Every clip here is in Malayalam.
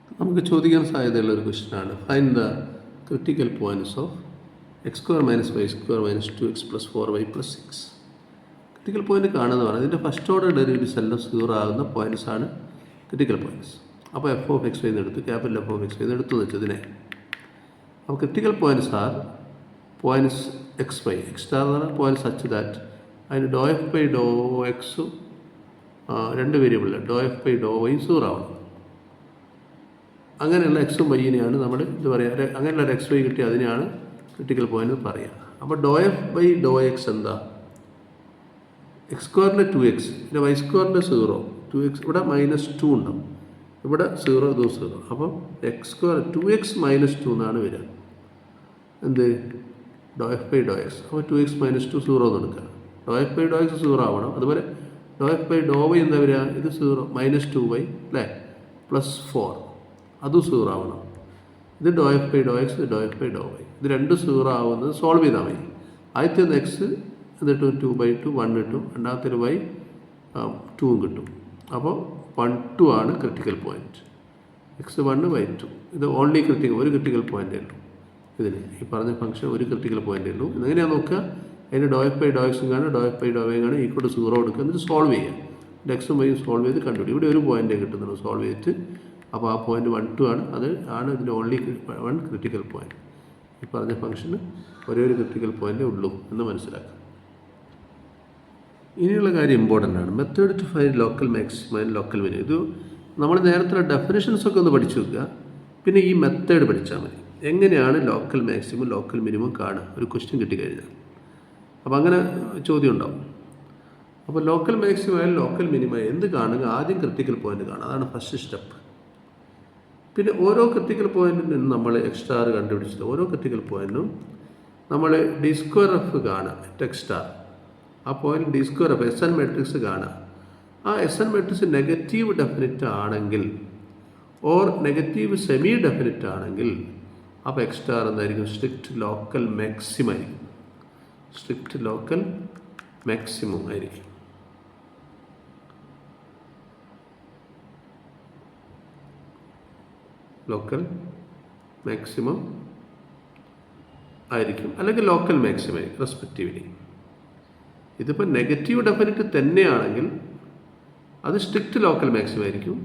നമുക്ക് ചോദിക്കാൻ സാധ്യതയുള്ള ഒരു ക്വസ്റ്റ്യനാണ്. Find the critical points of x square minus y square minus 2x plus 4y plus 6. Critical point കാണുന്നതാണ്. ഇതിൻ്റെ ഫസ്റ്റ് ഓർഡർ ഡെറിവേറ്റീവ്സ് എല്ലാം 0 ആകുന്ന പോയിന്റ്സ് ആണ് ക്രിട്ടിക്കൽ പോയിന്റ്സ്. അപ്പോൾ എഫ് ഓഫ് എക്സ് വൈ എടുത്ത് capital F of x y എടുത്തു വെച്ചതിനെ. അപ്പോൾ critical points are points x y x star എന്ന് പറഞ്ഞാൽ പോയിന്റ് സച്ച് ദാറ്റ് അതിന് ഡോ എഫ് ബൈ ഡോ എക്സും രണ്ട് വേരിയബിളിൽ ഡോ എഫ് ബൈ ഡോ വൈയും 0 ആവണം. അങ്ങനെയുള്ള എക്സും വൈനെയാണ് നമ്മൾ ഇത് പറയുക. അങ്ങനെയുള്ള ഒരു എക്സ് വൈ കിട്ടി അതിനെയാണ് ക്രിട്ടിക്കൽ പോയിന്റ് പറയുക. അപ്പോൾ doh f by Dr X എന്താ? എക്സ് സ്ക്വയറിൻ്റെ 2x, പിന്നെ വൈ സ്ക്വയറിൻ്റെ 0, 2x ഇവിടെ -2 ഉണ്ടാവും, ഇവിടെ 0 ഇതും 0. അപ്പം എക്സ് സ്ക്വയർ 2x - 2 എന്നാണ് വരിക. എന്ത്? Doh f by Dr X. അപ്പോൾ 2x - 2 0 എന്ന് എടുക്കുക. Doh f by Dr X 0 ആവണം. അതുപോലെ doh f by Dr Y എന്താ വരിക? ഇത് 0 -2y അല്ലേ പ്ലസ് 4, അതും 0 ആവണം. ഇത് ഡോ എഫ് ബൈ ഡോ എക്സ്, ഡോ എഫ് ബൈ ഡോ വൈ, ഇത് രണ്ടും 0 ആവുന്നത് സോൾവ് ചെയ്താൽ മതി. ആദ്യത്തെ എക്സ് എന്നിട്ട് 2/2 1 കിട്ടും, രണ്ടാമത്തെ വൈ 2 കിട്ടും. അപ്പോൾ 1 2 ആണ് ക്രിട്ടിക്കൽ പോയിൻറ്റ്. x1 y2 ഇത് ഓൺലി ക്രിട്ടിക്കൽ, ഒരു ക്രിട്ടിക്കൽ പോയിൻ്റേ ഉള്ളൂ ഇതിന്. ഈ പറഞ്ഞ ഫംഗ്ഷൻ ഒരു ക്രിട്ടിക്കൽ പോയിൻ്റേ ഉള്ളൂ. എങ്ങനെയാണ് നോക്കുക? അതിന് ഡോ എഫ് ബൈ ഡോ എക്സും കാണും, doh f by Dr Y കാണും, ഈക്വൽ ടു 0 എടുക്കുക, എന്നിട്ട് സോൾവ് ചെയ്യുക. എക്സും വൈയും സോൾവ് ചെയ്ത് കണ്ടുപിടിക്കും. ഇവിടെ ഒരു പോയിൻ്റേ കിട്ടുന്നുള്ളൂ സോൾവ് ചെയ്തിട്ട്. അപ്പോൾ ആ പോയിൻറ്റ് 1 2 ആണ്. അത് ആണ് ഇതിൻ്റെ ഓൺലി 1 ക്രിട്ടിക്കൽ പോയിൻറ്റ്. ഈ പറഞ്ഞ ഫംഗ്ഷന് ഒരേ ഒരു ക്രിട്ടിക്കൽ പോയിൻ്റേ ഉള്ളൂ എന്ന് മനസ്സിലാക്കുക. ഇനിയുള്ള കാര്യം ഇമ്പോർട്ടൻ്റ് ആണ്. Method to find local maximum and local minimum. ഇത് നമ്മൾ നേരത്തെ ഡെഫിനേഷൻസൊക്കെ ഒന്ന് പഠിച്ചു വെക്കുക, പിന്നെ ഈ മെത്തേഡ് പഠിച്ചാൽ മതി. എങ്ങനെയാണ് ലോക്കൽ മാക്സിമം ലോക്കൽ മിനിമം കാണുക? ഒരു ക്വസ്റ്റ്യൻ കിട്ടിക്കഴിഞ്ഞാൽ അപ്പോൾ അങ്ങനെ ചോദ്യം ഉണ്ടാവും. അപ്പോൾ ലോക്കൽ മാക്സിമം ആയാലും ലോക്കൽ മിനിമം എന്ത് കാണുക? ആദ്യം ക്രിട്ടിക്കൽ പോയിൻ്റ് കാണുക. അതാണ് ഫസ്റ്റ് സ്റ്റെപ്പ്. പിന്നെ ഓരോ ക്രിട്ടിക്കൽ പോയിന്റിൽ നിന്ന് നമ്മൾ എക്സ് കണ്ടുപിടിച്ചത് ഓരോ ക്രിട്ടിക്കൽ പോയിന്റിനും നമ്മൾ ഡി സ്ക്വയർ എഫ് കാണുക, എക്സ് സ്റ്റാർ. ആ point D square F S N matrix കാണുക. ആ S N matrix negative definite ആണെങ്കിൽ ഓർ നെഗറ്റീവ് സെമി ഡെഫിനിറ്റ് ആണെങ്കിൽ അപ്പോൾ എക്സ് സ്റ്റാർ എന്തായിരിക്കും? സ്ട്രിക്റ്റ് ലോക്കൽ മാക്സിമം ആയിരിക്കും. സ്ട്രിക്റ്റ് ലോക്കൽ മാക്സിമം ആയിരിക്കും. ലോക്കൽ മാക്സിമം ആയിരിക്കും, അല്ലെങ്കിൽ ലോക്കൽ മാക്സിമം ആയിരിക്കും റെസ്പെക്റ്റീവ്ലി. ഇതിപ്പോൾ നെഗറ്റീവ് ഡെഫിനിറ്റ് തന്നെയാണെങ്കിൽ അത് സ്ട്രിക്റ്റ് ലോക്കൽ മാക്സിമം ആയിരിക്കും.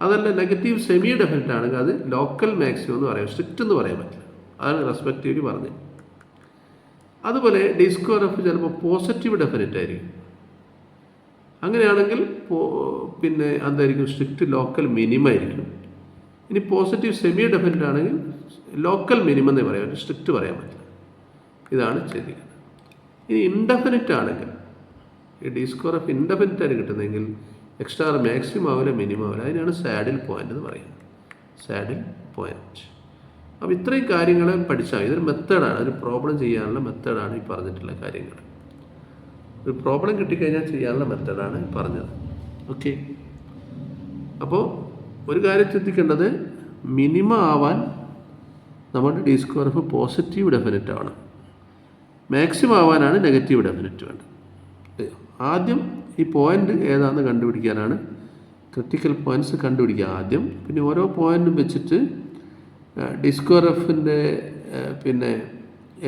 അതല്ല നെഗറ്റീവ് സെമി ഡെഫിനിറ്റ് ആണെങ്കിൽ അത് ലോക്കൽ മാക്സിമം എന്ന് പറയാം, സ്ട്രിക്റ്റ് എന്ന് പറയാൻ പറ്റില്ല. അതാണ് റെസ്പെക്റ്റീവ്ലി പറഞ്ഞത്. അതുപോലെ ഡി സ്ക്വയർ എഫ് ചിലപ്പോൾ പോസിറ്റീവ് ഡെഫിനിറ്റ് ആയിരിക്കും. അങ്ങനെയാണെങ്കിൽ പിന്നെ എന്തായിരിക്കും? സ്ട്രിക്റ്റ് ലോക്കൽ മിനിമം ആയിരിക്കും. ഇനി പോസിറ്റീവ് സെമി ഡെഫിനിറ്റ് ആണെങ്കിൽ ലോക്കൽ മിനിമം എന്നേ പറയാൻ പറ്റും, സ്ട്രിക്റ്റ് പറയാൻ പറ്റില്ല. ഇതാണ് ചെയ്തിരിക്കുന്നത്. ഇനി ഇൻഡെഫിനിറ്റ് ആണെങ്കിൽ ഈ ഡി സ്ക്വയർ ഓഫ് ഇൻഡെഫിനിറ്റ് ആയിട്ട് കിട്ടുന്നതെങ്കിൽ എക്സ്ട്രാ മാക്സിമം ആവില്ല, മിനിമം ആവില്ല. അതിനാണ് സാഡിൽ പോയിന്റ് എന്ന് പറയുന്നത്. Saddle point. അപ്പോൾ ഇത്രയും കാര്യങ്ങൾ പഠിച്ചാൽ ഇതൊരു മെത്തേഡാണ്, ഒരു പ്രോബ്ലം ചെയ്യാനുള്ള മെത്തേഡാണ് ഈ പറഞ്ഞിട്ടുള്ള കാര്യങ്ങൾ. ഒരു പ്രോബ്ലം കിട്ടിക്കഴിഞ്ഞാൽ ചെയ്യാനുള്ള മെത്തേഡാണ് പറഞ്ഞത്. ഓക്കെ. അപ്പോൾ ഒരു കാര്യം ശ്രദ്ധിക്കേണ്ടത്, മിനിമം ആവാൻ നമ്മുടെ D square F positive definite ആവണം. മാക്സിമം ആവാനാണ് നെഗറ്റീവ് ഡെഫിനിറ്റ് വേണ്ടത്. ആദ്യം ഈ പോയിന്റ് ഏതാണെന്ന് കണ്ടുപിടിക്കാനാണ് ക്രിട്ടിക്കൽ പോയിന്റ്സ് കണ്ടുപിടിക്കുക ആദ്യം. പിന്നെ ഓരോ പോയിന്റും വെച്ചിട്ട് ഡി സ്ക്വയർ എഫിൻ്റെ പിന്നെ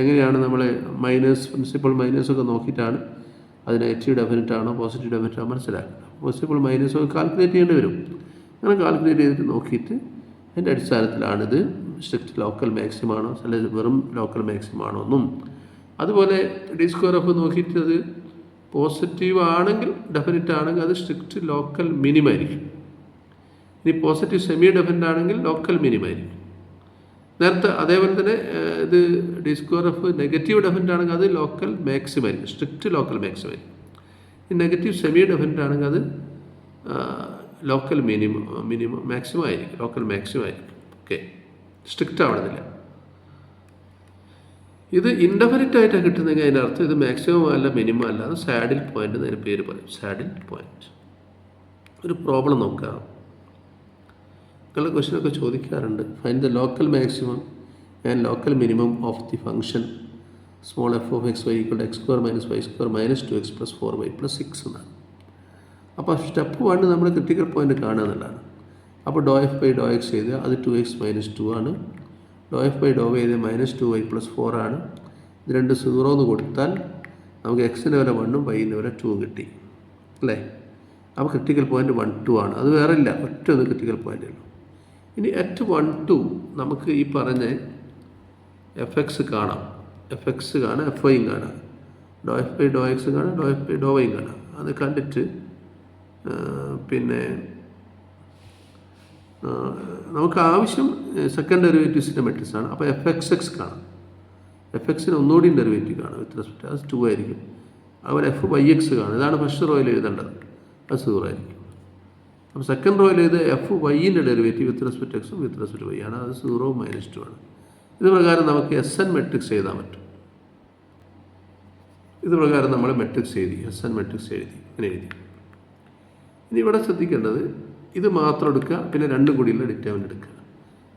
എങ്ങനെയാണ് നമ്മൾ മൈനസ് പ്രിൻസിപ്പൾ മൈനസൊക്കെ നോക്കിയിട്ടാണ് അത് നെഗറ്റീവ് ഡെഫിനിറ്റ് ആണോ പോസിറ്റീവ് ഡെഫിനിറ്റ് ആണോ മനസ്സിലാക്കുക. പ്രിൻസിപ്പൾ മൈനസൊക്കെ കാൽക്കുലേറ്റ് ചെയ്യേണ്ടി വരും. അങ്ങനെ കാൽക്കുലേറ്റ് ചെയ്തിട്ട് നോക്കിയിട്ട് അതിൻ്റെ അടിസ്ഥാനത്തിലാണിത് സ്ട്രിക്റ്റ് ലോക്കൽ മാക്സിമം ആണോ അല്ലെങ്കിൽ വെറും ലോക്കൽ മാക്സിമം ആണോ എന്നും. അതുപോലെ ഡി സ്ക്വയർ എഫ് നോക്കിയിട്ട് അത് പോസിറ്റീവ് ആണെങ്കിൽ ഡെഫിനിറ്റ് ആണെങ്കിൽ അത് സ്ട്രിക്റ്റ് ലോക്കൽ മിനിമം ആയിരിക്കും. ഇനി പോസിറ്റീവ് സെമി ഡെഫിനിറ്റ് ആണെങ്കിൽ ലോക്കൽ മിനിമം ആയിരിക്കും. നേരത്തെ അതേപോലെ തന്നെ ഇത് D square F negative definite ആണെങ്കിൽ അത് ലോക്കൽ മാക്സിമം ആയിരിക്കും, സ്ട്രിക്റ്റ് ലോക്കൽ മാക്സിമം ആയിരിക്കും. ഈ നെഗറ്റീവ് സെമി ഡെഫിനിറ്റ് ആണെങ്കിൽ അത് ലോക്കൽ മിനിമം മാക്സിമം ആയിരിക്കും, ലോക്കൽ മാക്സിമം ആയിരിക്കും. ഓക്കെ, സ്ട്രിക്റ്റ് ആവണമെന്നില്ല. ഇത് ഇൻഡെഫിനിറ്റ് ആയിട്ടാണ് കിട്ടുന്നെങ്കിൽ അതിൻ്റെ അർത്ഥം ഇത് മാക്സിമം അല്ല മിനിമം അല്ല, അത് സാഡിൽ പോയിന്റ് എന്നതിന് പേര് പറയും, സാഡിൽ പോയിന്റ്. ഒരു പ്രോബ്ലം നോക്കാം. നിങ്ങളുടെ ക്വസ്റ്റ്യനൊക്കെ ചോദിക്കാറുണ്ട്. Find the local maximum and local minimum of the function small f of x y equal to x square minus y square minus 2x plus 4y plus 6 എന്നാണ്. അപ്പോൾ സ്റ്റെപ്പ് 1 നമ്മൾ ക്രിട്ടിക്കൽ പോയിന്റ് കാണുക എന്നുള്ളതാണ്. അപ്പോൾ doh f by Dr X ചെയ്താൽ അത് 2x മൈനസ് 2 ആണ്. Doh f by Dr Y ചെയ്താൽ -2y + 4 ആണ്. ഇത് രണ്ട് 0 എന്ന് കൊടുത്താൽ നമുക്ക് എക്സിൻ്റെ വില 1ഉം വൈൻ്റെ വില 2ഉം കിട്ടി അല്ലേ. അപ്പോൾ ക്രിട്ടിക്കൽ പോയിൻ്റ് 1, 2 ആണ്. അത് വേറെ ഇല്ല, ഒറ്റ ഒന്ന് ക്രിട്ടിക്കൽ പോയിൻ്റ് ഉള്ളൂ. ഇനി at 1, 2 നമുക്ക് ഈ പറഞ്ഞ എഫ് എക്സ് കാണാം, എഫ് എക്സ് കാണാം, എഫ് വൈയും കാണാം, doh f by Dr X കാണാം, ഡോ എഫ് ബൈ ഡോ വൈയും കാണാം. അത് കണ്ടിട്ട് പിന്നെ നമുക്ക് ആവശ്യം സെക്കൻഡ് ഡെറിവേറ്റീവ്സിൻ്റെ മെട്രിക്സ് ആണ്. അപ്പോൾ എഫ് എക്സ് എക്സ് കാണാം, എഫ് എക്സിന് ഒന്നുകൂടി ഡെറിവേറ്റീവ് കാണാം വിത്ത് റെസ്പെക്ട്, അത് 2 ആയിരിക്കും. അതുപോലെ എഫ് വൈ എക്സ് കാണും, ഇതാണ് ഫസ്റ്റ് റോയിൽ എഴുതേണ്ടത്, അത് 0 ആയിരിക്കും. അപ്പോൾ സെക്കൻഡ് റോയിൽ ഇത് എഫ് വൈൻ്റെ ഡെറിവേറ്റീവ് വിത്ത് റെസ്പെക്ട് എക്സും വിത്ത് റെസ്പെക്ട് വൈ ആണ്, അത് 0 -2 ആണ്. ഇത് പ്രകാരം നമുക്ക് എസ് എൻ മെട്രിക്സ് എഴുതാൻ പറ്റും. ഇത് പ്രകാരം നമ്മൾ മെട്രിക്സ് എഴുതി, എസ് എൻ മെട്രിക്സ് എഴുതി, ഇങ്ങനെ എഴുതി. ഇനി ഇവിടെ ശ്രദ്ധിക്കേണ്ടത് ഇത് മാത്രം എടുക്കുക, പിന്നെ രണ്ടും കൂടിയുള്ള ഡിറ്റർമിനൻ്റ് എടുക്കുക.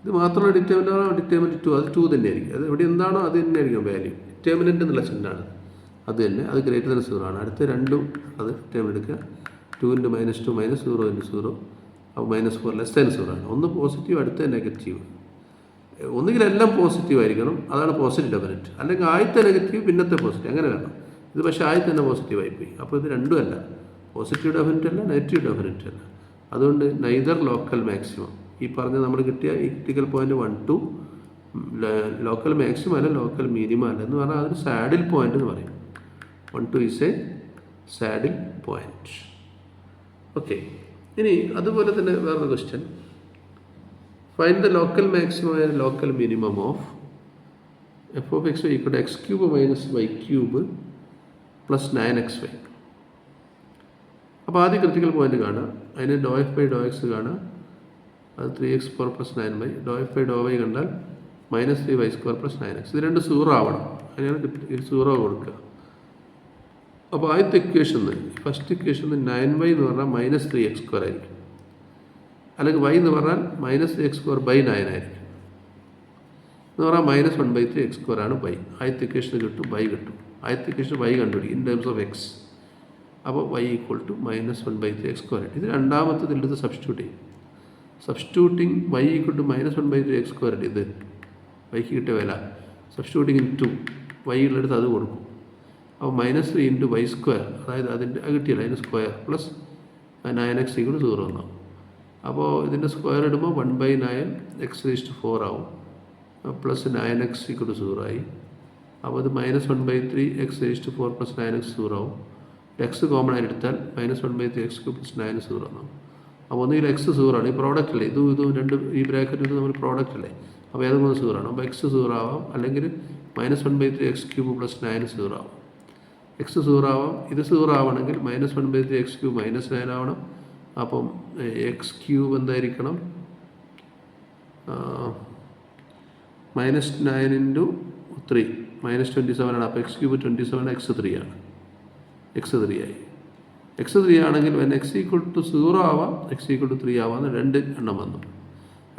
ഇത് മാത്രമുള്ള ഡിറ്റർമിനൻ്റ് 2, അത് 2 തന്നെ ആയിരിക്കും. അത് ഇവിടെ എന്താണോ അത് തന്നെ ആയിരിക്കും വാല്യൂ. ഡിറ്റർമിനൻ്റ് എന്നുള്ള ചിഹ്നമാണ് അത് തന്നെ, അത് ഗ്രേറ്റർ ദാൻ 0 ആണ്. അടുത്ത രണ്ടും അത് ഡിറ്റർമിനൻ്റ് എടുക്കുക. 2 × -2 -0 × 0, അപ്പോൾ -4 < 0 ആണ്. ഒന്ന് പോസിറ്റീവ്, അടുത്ത നെഗറ്റീവ്. ഒന്നുകിൽ എല്ലാം പോസിറ്റീവ് ആയിരിക്കണം, അതാണ് പോസിറ്റീവ് ഡെഫിനറ്റ്. അല്ലെങ്കിൽ ആദ്യത്തെ നെഗറ്റീവ് പിന്നത്തെ പോസിറ്റീവ്, അങ്ങനെ വേണം. ഇത് പക്ഷേ ആദ്യത്തെ തന്നെ പോസിറ്റീവ് ആയിപ്പോയി. അപ്പോൾ ഇത് രണ്ടും അല്ല, പോസിറ്റീവ് ഡെഫിനറ്റ് അല്ല, നെഗറ്റീവ് ഡെഫിനറ്റ് അല്ല. അതുകൊണ്ട് നൈദർ ലോക്കൽ മാക്സിമം, ഈ പറഞ്ഞ നമ്മൾ കിട്ടിയ ഈ ക്രിട്ടിക്കൽ പോയിൻ്റ് 1, 2 ലോക്കൽ മാക്സിമം അല്ല, ലോക്കൽ മിനിമം അല്ല എന്ന് പറഞ്ഞാൽ അതൊരു സാഡിൽ പോയിൻ്റ് എന്ന് പറയും. 1, 2 is a saddle point. Okay. ഇനി അതുപോലെ തന്നെ വേറൊരു question, find the local maximum and local minimum of f of x equal to x³ - y³ + 9xy. അപ്പോൾ ആദ്യം ക്രിട്ടിക്കൽ പോയിന്റ് കാണുക, അതിന് doh F by Dr x കാണുക, അത് 3x² + 9y. Doh F by Dr y കണ്ടാൽ -3y² + 9x. ഇത് രണ്ട് 0 ആവണം, അതിനാണ് 0 കൊടുക്കുക. അപ്പോൾ ആദ്യത്തെ ഇക്വേഷന്, ഫസ്റ്റ് ഇക്വേഷന് 9y എന്ന് പറഞ്ഞാൽ -3x² ആയിരിക്കും, അല്ലെങ്കിൽ y എന്ന് പറഞ്ഞാൽ -3x² / 9 ആയിരിക്കും. എന്ന് പറഞ്ഞാൽ -1/3x² ആണ് y. ആദ്യത്തെ ഇക്വേഷന് കിട്ടും, y കിട്ടും. ആദ്യത്തെ ഇക്വേഷൻ y കണ്ടുപിടിക്കും ഇൻ ടേംസ് ഓഫ് എക്സ്. അപ്പോൾ y = -1/3x². ഇത് രണ്ടാമത്തെ എടുത്ത് സബ്സ്റ്റിറ്റ്യൂട്ട് ചെയ്യും. Substituting y = -1/3x². ഇത് വൈക്ക് കിട്ടിയ വില സബ്സ്റ്റിറ്റ്യൂട്ടിങ് ഇൻ 2 y ഉള്ളടുത്ത് അത് കൊടുക്കും. അപ്പോൾ -3 × y², അതായത് അതിൻ്റെ കിട്ടിയല്ല, അതിൻ്റെ സ്ക്വയർ പ്ലസ് 9x = 0 എന്നാവും. അപ്പോൾ ഇതിൻ്റെ സ്ക്വയർ ഇടുമ്പോൾ 1/9 x⁴ ആവും, പ്ലസ് 9x = 0 ആയി. അപ്പോൾ അത് -1/3 x⁴ + 9x 0 ആവും. എക്സ് കോമൺ ആയിട്ട് എടുത്താൽ -1/3 x³ + 9 0 എന്നാവും. അപ്പോൾ ഒന്നുകിൽ എക്സ് 0 ആണ്, ഈ പ്രോഡക്റ്റ് അല്ലേ, ഇതും രണ്ടും ഈ ബ്രാക്കറ്റ് ഇത് നമ്മൾ പ്രോഡക്റ്റ് അല്ലേ, അപ്പോൾ ഏതെങ്കിലും 0 ആണ്. അപ്പോൾ x 0 ആവാം, അല്ലെങ്കിൽ -1/3 x³ + 9 0 ആവാം. എക്സ് 0 ആവാം, ഇത് 0 ആവണമെങ്കിൽ -1/3 x³ - 9 ആവണം. അപ്പം x³ എന്തായിരിക്കണം, -9 × 3 -27 ആണ്. അപ്പോൾ x³ 27, x3 ആണ്, x3 ആയി. x3 ആണെങ്കിൽ x = 0 ആവാം, x = 3 ആവാം, രണ്ട് എണ്ണം വന്നു.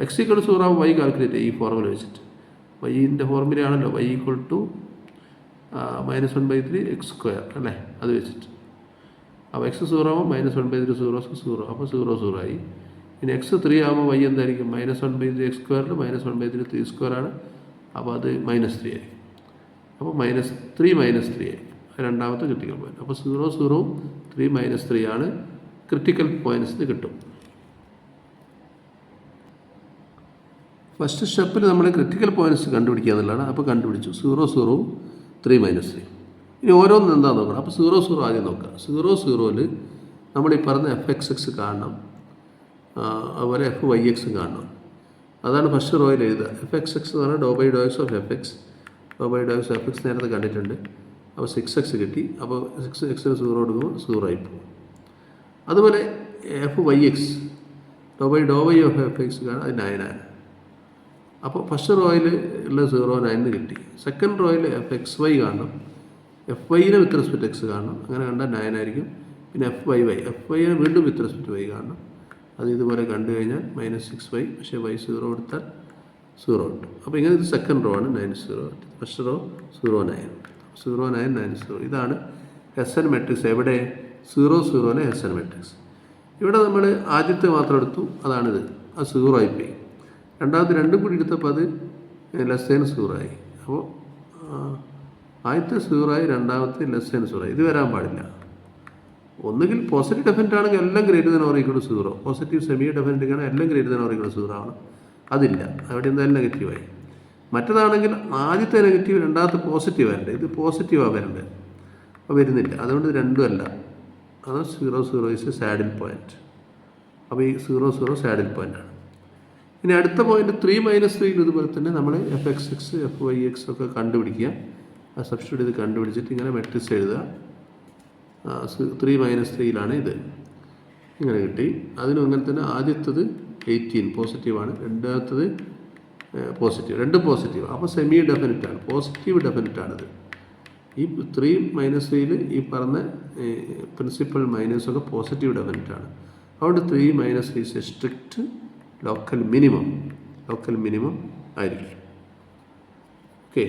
x = 0 ആവാം, y കാൽക്കുലേറ്റ് ചെയ്യും ഈ ഫോർമുല വെച്ചിട്ട്. വൈൻ്റെ ഫോർമുലയാണല്ലോ y = -1/3 x² അല്ലേ, അത് വെച്ചിട്ട്. അപ്പോൾ x 0 ആവും, -1/3 0 അപ്പോൾ 0 0 ആയി. ഇനി x3 ആകുമ്പോൾ y എന്തായിരിക്കും, -1/3 x² -1/3 3² ആണ്. അപ്പോൾ അത് -3 ആയി. അപ്പോൾ -3 -3 ആയി, രണ്ടാമത്തെ ക്രിട്ടിക്കൽ പോയിന്റ്. അപ്പോൾ 0 0 3 -3 ആണ് ക്രിട്ടിക്കൽ പോയിന്റ്സ് കിട്ടും. ഫസ്റ്റ് സ്റ്റെപ്പിൽ നമ്മൾ ക്രിട്ടിക്കൽ പോയിന്റ്സ് കണ്ടുപിടിക്കുക എന്നുള്ളതാണ്. അപ്പോൾ കണ്ടുപിടിച്ചു 0 0 3 -3. ഇനി ഓരോന്നും എന്താണെന്ന് നോക്കണം. അപ്പോൾ 0 0 ആദ്യം നോക്കാം. 0 0-ൽ നമ്മൾ ഈ പറഞ്ഞ fx കാണണം, അതുപോലെ fyx കാണണം. അതാണ് ഫസ്റ്റ് റോയിൽ എഴുതുക. fx എന്ന് പറഞ്ഞാൽ ഡോ by Dr X of fx, ഡോ ബൈ ഡോ എക്സ് fx നേരത്തെ കണ്ടിട്ടുണ്ട്. അപ്പോൾ 6x കിട്ടി. അപ്പോൾ 6x 0 കൊടുക്കുമ്പോൾ 0 ആയിപ്പോകും. അതുപോലെ fyx doh by Dr y of fx കാണാം, അത് 9 ആണ്. അപ്പോൾ ഫസ്റ്റ് റോയിൽ ഉള്ള 0 9 കിട്ടി. സെക്കൻഡ് റോയിൽ fxy കാണണം, fyനെ വിത്ത് റെസ്പെക്ട് എക്സ് കാണണം, അങ്ങനെ കണ്ടാൽ 9 ആയിരിക്കും. പിന്നെ fyy fyനെ വീണ്ടും വിത്ത് റെസ്പെക്ട് y കാണണം, അത് ഇതുപോലെ കണ്ടു കഴിഞ്ഞാൽ -6y, പക്ഷേ y 0 കൊടുത്താൽ 0 കിട്ടും. അപ്പോൾ ഇങ്ങനെ ഇത് സെക്കൻഡ് റോ ആണ് 9 0. First row 0 9 0 9 9 0. ഇതാണ് SN മെട്രിക്സ്. എവിടെ 0 0-ലെ SN മെട്രിക്സ്. ഇവിടെ നമ്മൾ ആദ്യത്തെ മാത്രം എടുത്തു, അതാണിത്. അത് 0 ആയിപ്പോയി. രണ്ടാമത്തെ രണ്ടും കൂടി എടുത്തപ്പോൾ അത് ലെസ് ദാൻ 0 ആയി. അപ്പോൾ ആദ്യത്തെ 0 ആയി, രണ്ടാമത്തെ ലെസ് ദാൻ 0 ആയി. ഇത് വരാൻ പാടില്ല. ഒന്നുകിൽ പോസിറ്റീവ് ഡെഫിനറ്റ് ആണെങ്കിൽ എല്ലാം greater than or equal to 0, positive semi definite ആണ് എല്ലാം greater than or equal to 0 ആണ്. അതില്ല, അവിടെ എന്തായാലും നെഗറ്റീവായി. മറ്റേതാണെങ്കിൽ ആദ്യത്തെ നെഗറ്റീവ് രണ്ടാമത്തെ പോസിറ്റീവ് വരണ്ടേ, ഇത് പോസിറ്റീവാണ് വരണ്ടേ, അപ്പോൾ വരുന്നില്ല. അതുകൊണ്ട് രണ്ടും അല്ല. അത് 0 0 ഈസ് എ സാഡിൽ പോയിൻറ്റ്. അപ്പോൾ ഈ 0 0 സാഡിൽ പോയിൻ്റാണ്. ഇനി അടുത്ത പോയിന്റ് 3 - 3 ഇതുപോലെ തന്നെ നമ്മൾ fx(x), fyx ഒക്കെ കണ്ടുപിടിക്കുക. ആ സബ്സ്റ്റിറ്റ്യൂട്ട് ചെയ്ത് കണ്ടുപിടിച്ചിട്ട് ഇങ്ങനെ മെട്രിക്സ് എഴുതുക. 3 - 3 ഇത് ഇങ്ങനെ കിട്ടി. അതിനും ഇങ്ങനെ തന്നെ ആദ്യത്തത് 18 പോസിറ്റീവാണ്, രണ്ടാമത്തത് പോസിറ്റീവ്, രണ്ടും പോസിറ്റീവ്. അപ്പോൾ സെമി ഡെഫിനറ്റാണ്, പോസിറ്റീവ് ഡെഫിനറ്റാണിത്. ഈ 3 - 3 ഈ പറഞ്ഞ പ്രിൻസിപ്പൽ മൈനസൊക്കെ പോസിറ്റീവ് ഡെഫിനറ്റാണ്. അതുകൊണ്ട് 3 - 3 സ്ട്രിക്റ്റ് ലോക്കൽ മിനിമം ആയിരിക്കും. ഓക്കെ.